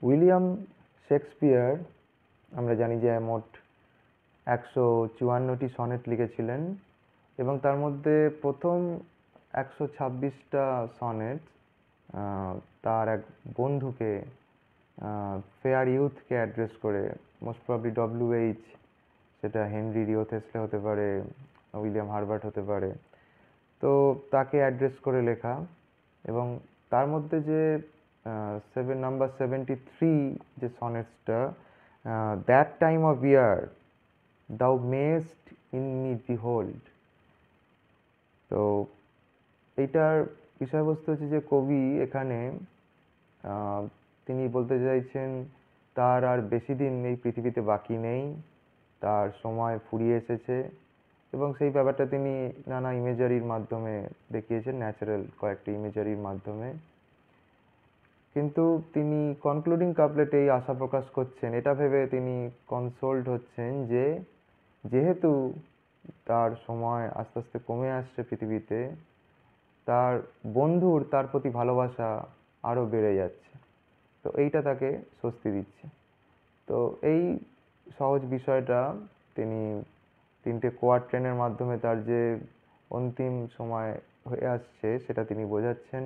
William Shakespeare আমরা জানি যে মোট 154টি সনেট লিখেছিলেন এবং তার মধ্যে প্রথম 126টা সনেট তার এক বন্ধুকে ফেয়ার ইউথকে অ্যাড্রেস করে, মোস্ট প্রবলি WH, সেটা হেনরি রিও থেসলে হতে পারে, উইলিয়াম হারবার্ট হতে পারে, তো তাকে অ্যাড্রেস করে লেখা। এবং তার মধ্যে যে নাম্বার 73 যে সনেটসটা, দ্যাট টাইম অফ ইয়ার দাউ মেস্ট ইন মি বিহোল্ড, তো এইটার বিষয়বস্তু হচ্ছে যে কবি এখানে তিনি বলতে চাইছেন তার আর বেশি দিন এই পৃথিবীতে বাকি নেই, তার সময় ফুরিয়ে এসেছে, এবং সেই ব্যাপারটা তিনি নানা ইমেজারির মাধ্যমে দেখিয়েছেন, ন্যাচারাল কয়েকটি ইমেজারির মাধ্যমে। কিন্তু তিনি কনক্লুডিং কাপলেটে এই আশা প্রকাশ করছেন, এটা ভেবে তিনি কনসোল্ড হচ্ছেন যে যেহেতু তার সময় আস্তে আস্তে কমে আসছে পৃথিবীতে, তার বন্ধুর তার প্রতি ভালোবাসা আরও বেড়ে যাচ্ছে, তো এইটা তাকে স্বস্তি দিচ্ছে। তো এই সহজ বিষয়টা তিনি 3টে কোয়াট্রেনের মাধ্যমে তার যে অন্তিম সময় হয়ে আসছে সেটা তিনি বোঝাচ্ছেন।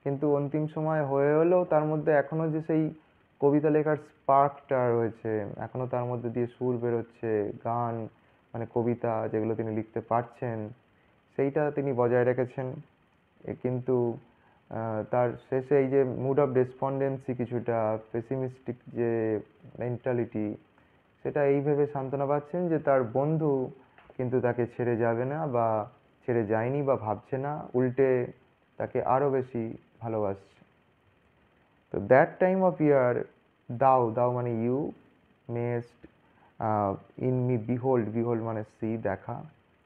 কিন্তু অন্তিম সময় হয়ে হলেও তার মধ্যে এখনও যে সেই কবিতা লেখার স্পার্কটা রয়েছে, এখনও তার মধ্যে দিয়ে সুর বেরোচ্ছে, গান মানে কবিতা যেগুলো তিনি লিখতে পারছেন, সেইটা তিনি বজায় রেখেছেন। কিন্তু তার শেষে এই যে মুড অফ ডেসপন্ডেন্সি, কিছুটা পেসিমিস্টিক যে মেন্টালিটি, সেটা এই ভেবে সান্ত্বনা পাচ্ছেন যে তার বন্ধু কিন্তু তাকে ছেড়ে যাবে না বা ছেড়ে যায়নি বা ভাবছে না, উল্টে তাকে আরও বেশি ভালোবাসছে। তো that time of year thou, thou মানে you, mayst in me behold, behold মানে সি, দেখা,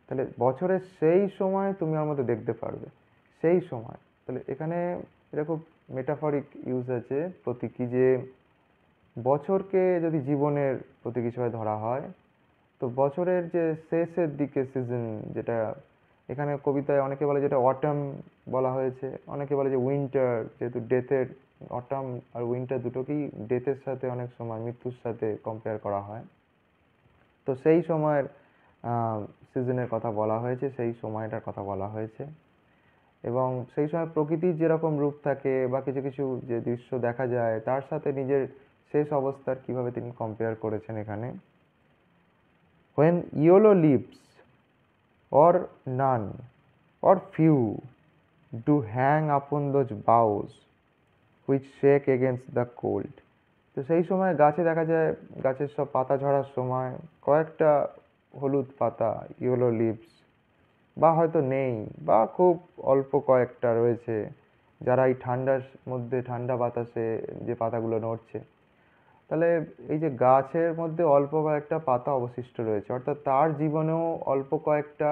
তাহলে বছরের সেই সময় তুমি আমার মধ্যে দেখতে পারবে, সেই সময়। তাহলে এখানে এটা খুব মেটাফরিক ইউজ আছে, প্রতীকী, যে বছরকে যদি জীবনের প্রতীক হিসেবে ধরা হয়, তো বছরের যে শেষের দিকে সিজন, যেটা এখানে কবিতায় অনেকে বলে যেটা অটাম বলা হয়েছে, অনেকে বলে যে উইন্টার, যেহেতু ডেথের, অটাম আর উইন্টার দুটোকেই ডেথের সাথে অনেক সময় মৃত্যুর সাথে কম্পেয়ার করা হয়। তো সেই সময়ের সিজনের কথা বলা হয়েছে, সেই সময়টার কথা বলা হয়েছে, এবং সেই সময় প্রকৃতির যেরকম রূপ থাকে বা কিছু কিছু যে দৃশ্য দেখা যায় তার সাথে নিজের শেষ অবস্থার কিভাবে তিনি কম্পেয়ার করেছেন এখানে। when yellow leaves or none or few do hang upon those boughs which shake against the cold, তো সেই সময় গাছে দেখা যায়, গাছের সব পাতা ঝরার সময় কয়েকটা হলুদ পাতা, ইয়েলো লিভস, বা হয়তো নেই, বা খুব অল্প কয়েকটা রয়েছে যারা এই ঠান্ডার মধ্যে, ঠান্ডা বাতাসে যে পাতাগুলো নড়ছে, তাহলে এই যে গাছের মধ্যে অল্প কয়েকটা পাতা অবশিষ্ট রয়েছে, অর্থাৎ তার জীবনেও অল্প কয়েকটা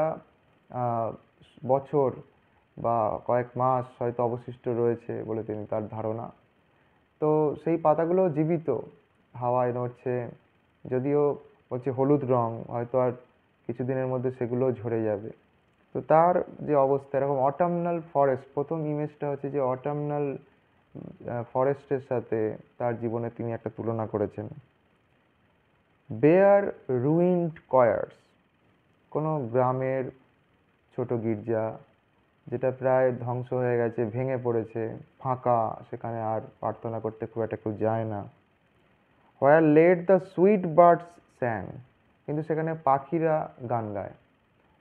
বছর বা কয়েক মাস হয়তো অবশিষ্ট রয়েছে বলে তিনি তার ধারণা। তো সেই পাতাগুলো জীবিত, হাওয়ায় নড়ছে, যদিও হচ্ছে হলুদ রং, হয়তো আর কিছুদিনের মধ্যে সেগুলোও ঝরে যাবে। তো তার যে অবস্থা, এরকম অটামনাল ফরেস্ট, প্রথম ইমেজটা হচ্ছে যে অটামনাল ফরেস্টের সাথে তার জীবনে তিনি একটা তুলনা করেছেন। বেয়ার রুইন্ড কয়ার্স, কোনো গ্রামের ছোট গির্জা যেটা প্রায় ধ্বংস হয়ে গেছে, ভেঙে পড়েছে, ফাঁকা, সেখানে আর প্রার্থনা করতে খুব একটা কেউ যায় না। Where late the sweet birds sang, কিন্তু সেখানে পাখিরা গান গায়।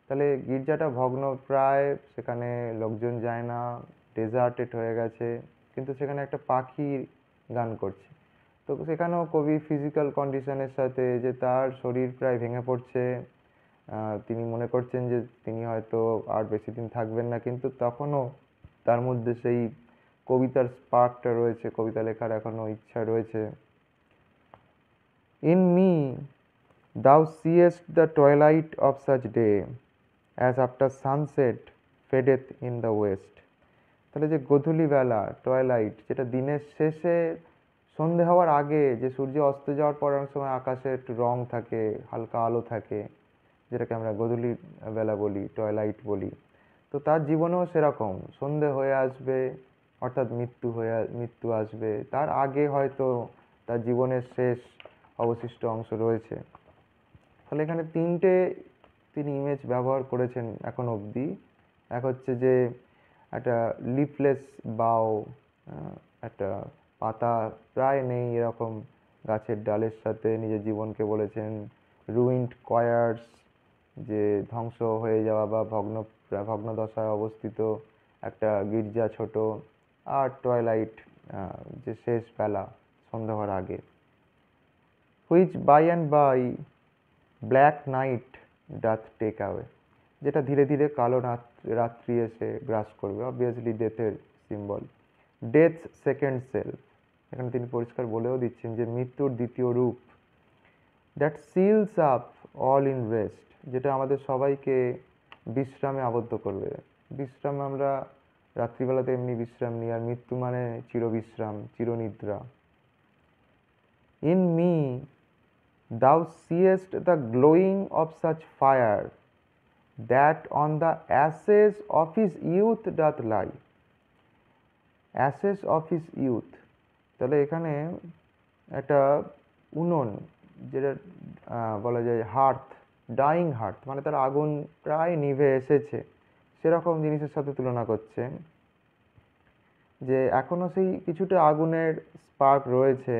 তাহলে গির্জাটা ভগ্ন প্রায়, সেখানে লোকজন যায় না, ডেজার্টেড হয়ে গেছে, কিন্তু সেখানে একটা পাখি গান করছে। তো সেখানেও কবি ফিজিক্যাল কন্ডিশনের সাথে, যে তার শরীর প্রায় ভেঙে পড়ছে, তিনি মনে করছেন যে তিনি হয়তো আর বেশি দিন থাকবেন না, কিন্তু তখনও তার মধ্যে সেই কবিতার স্পার্কটা রয়েছে, কবিতা লেখার এখনও ইচ্ছা রয়েছে। In me thou seest the twilight of such day as after sunset fadeth in the west, তাহলে যে গধূলি বেলা, টয়লাইট, যেটা দিনের শেষে সন্ধে হওয়ার আগে, যে সূর্য অস্ত যাওয়ার পর অনেক সময় আকাশে একটু রং থাকে, হালকা আলো থাকে, যেটাকে আমরা গধূলি বেলা বলি, টয়লাইট বলি, তো তার জীবনেও সেরকম সন্ধে হয়ে আসবে, অর্থাৎ মৃত্যু আসবে, তার আগে হয়তো তার জীবনের শেষ অবশিষ্ট অংশ রয়েছে। তাহলে এখানে তিনটে তিনি ইমেজ ব্যবহার করেছেন এখন অবধি। এক হচ্ছে যে একটা লিফলেস বাও, একটা পাতা প্রায় নেই এরকম গাছের ডালের সাথে নিজের জীবনকে বলেছেন। রুইন্ড কয়ার্স, যে ধ্বংস হয়ে যাওয়া বা ভগ্নদশায় অবস্থিত একটা গির্জা ছোট। আর টয়লাইট, যে শেষ বেলা, সন্ধ্যা হওয়ার আগে। Which by and by black night doth take away, যেটা ধীরে ধীরে কালো রাত্রি এসে গ্রাস করবে, অবভিয়াসলি ডেথের সিম্বল। ডেথ সেকেন্ড সেলফ, এখানে তিনি পরিষ্কার বলেও দিচ্ছেন যে মৃত্যুর দ্বিতীয় রূপ। That seals up all in rest, যেটা আমাদের সবাইকে বিশ্রামে আবদ্ধ করবে। বিশ্রাম, আমরা রাত্রিবেলাতে এমনি বিশ্রাম নিই, আর মৃত্যু মানে চিরবিশ্রাম, চিরনিদ্রা। In me thou seest the glowing of such fire that on the ashes of his youth doth lie. ashes of his youth, তাহলে এখানে একটা উনুন, যেটা বলা যায় হার্থ, ডাইং হার্থ, মানে তার আগুন প্রায় নিভে এসেছে, সেরকম জিনিসের সাথে তুলনা করছেন। যে এখনো সেই কিছুটা আগুনের স্পার্ক রয়েছে।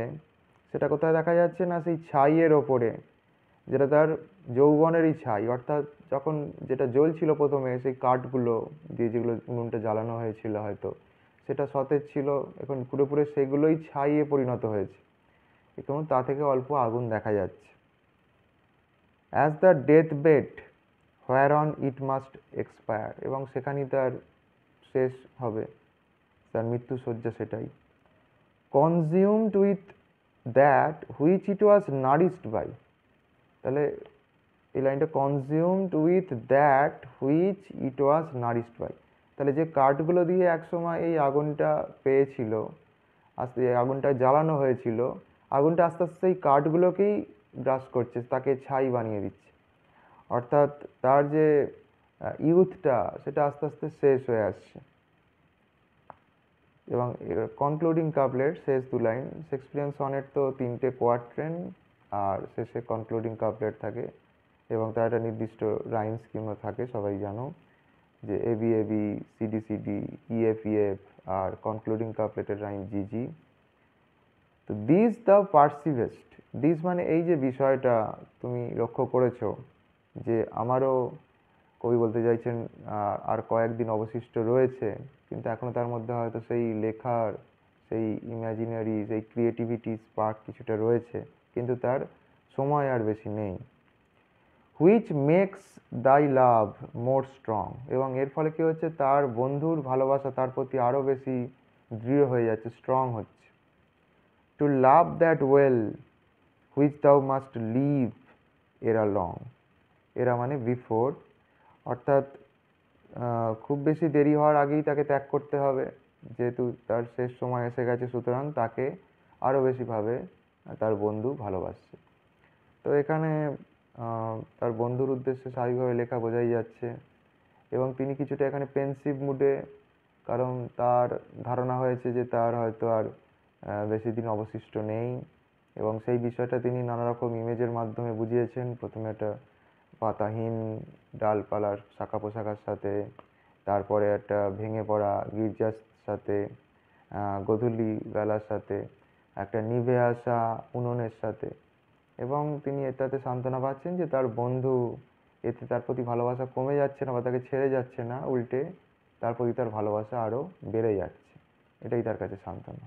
সেটা কোথায় দেখা যাচ্ছে না, সেই ছাইয়ের ওপরে, যেটা তার যৌবনেরই ছাই। অর্থাৎ যখন যেটা জ্বলছিল প্রথমে, সেই কাঠগুলো দিয়ে যেগুলো উনুনটা জ্বালানো হয়েছিল হয়তো, সেটা সতেজ ছিল, এখন পুরোপুরি সেগুলোই ছাইয়ে পরিণত হয়েছে, এবং তা থেকে অল্প আগুন দেখা যাচ্ছে। As the deathbed whereon it must expire, এবং সেখানেই তার শেষ হবে, তার মৃত্যুশয্যা সেটাই। Consumed with that which it was nourished by, তাহলে এই লাইনটা consumed with that which it was nourished by, তাহলে যে কাঠগুলো দিয়ে একসময় এই আগুনটা পেয়েছিল, আস্তে আগুনটা জ্বালানো হয়েছিল, আগুনটা আস্তে আস্তে সেই কাঠগুলোকেই গ্রাস করছে, তাকে ছাই বানিয়ে দিচ্ছে। অর্থাৎ তার যে ইউথটা, সেটা আস্তে আস্তে শেষ হয়ে আসছে। এবং কনক্লুডিং কাপলেট, শেষ দু লাইন। শেক্সপিয়ান সনেট তো তিনটে কোয়াট্রেন, আর শেষে কনক্লুডিং কাপলেট থাকে, এবং তার একটা নির্দিষ্ট রাইম স্কিমও থাকে, সবাই জানো যে A B A B, C D C D, E F E F, আর কনক্লুডিং কাপলেটের রাইম জিজি। তো দিস দ্য পারসিভেস্ট, দিস মানে এই যে বিষয়টা তুমি লক্ষ্য করেছো, যে আমারও কবি বলতে চাইছেন আর কয়েকদিন অবশিষ্ট রয়েছে, কিন্তু এখনো তার মধ্যে হয়তো সেই লেখার, সেই ইমাজিনারি, সেই ক্রিয়েটিভিটি স্পার্ক কিছুটা রয়েছে, কিন্তু তার সময় আর বেশি নেই। হুইচ মেক্স দাই লাভ মোর স্ট্রং, এবং এর ফলে কি হচ্ছে, তার বন্ধুর ভালোবাসা তার প্রতি আরও বেশি দৃঢ় হয়ে যাচ্ছে, স্ট্রং হচ্ছে। To love that well which thou must leave ere long, ere মানে বিফোর, অর্থাৎ খুব বেশি দেরি হওয়ার আগেই তাকে ত্যাগ করতে হবে, যেহেতু তার শেষ সময় এসে গেছে, সুতরাং তাকে আরও বেশিভাবে তার বন্ধু ভালোবাসছে। তো এখানে তার বন্ধুর উদ্দেশ্যে স্বাভাবিকভাবে লেখা বোঝাই যাচ্ছে, এবং তিনি কিছুটা এখানে পেন্সিভ মুডে, কারণ তার ধারণা হয়েছে যে তার হয়তো আর বেশি দিন অবশিষ্ট নেই, এবং সেই বিষয়টা তিনি নানা রকম ইমেজের মাধ্যমে বুঝিয়েছেন। প্রথমে একটা পাতাহীন ডালপালার শাখা পোশাখার সাথে, তারপরে একটা ভেঙে পড়া গির্জার সাথে, গোধূলি বেলার সাথে, একটা নিভে আসা উনুনের সাথে, এবং তিনি এটাতে সান্ত্বনা পাচ্ছেন যে তার বন্ধু, এতে তার প্রতি ভালোবাসা কমে যাচ্ছে না বা তাকে ছেড়ে যাচ্ছে না, উল্টে তার প্রতি তার ভালোবাসা আরও বেড়ে যাচ্ছে। এটাই তার কাছে সান্ত্বনা।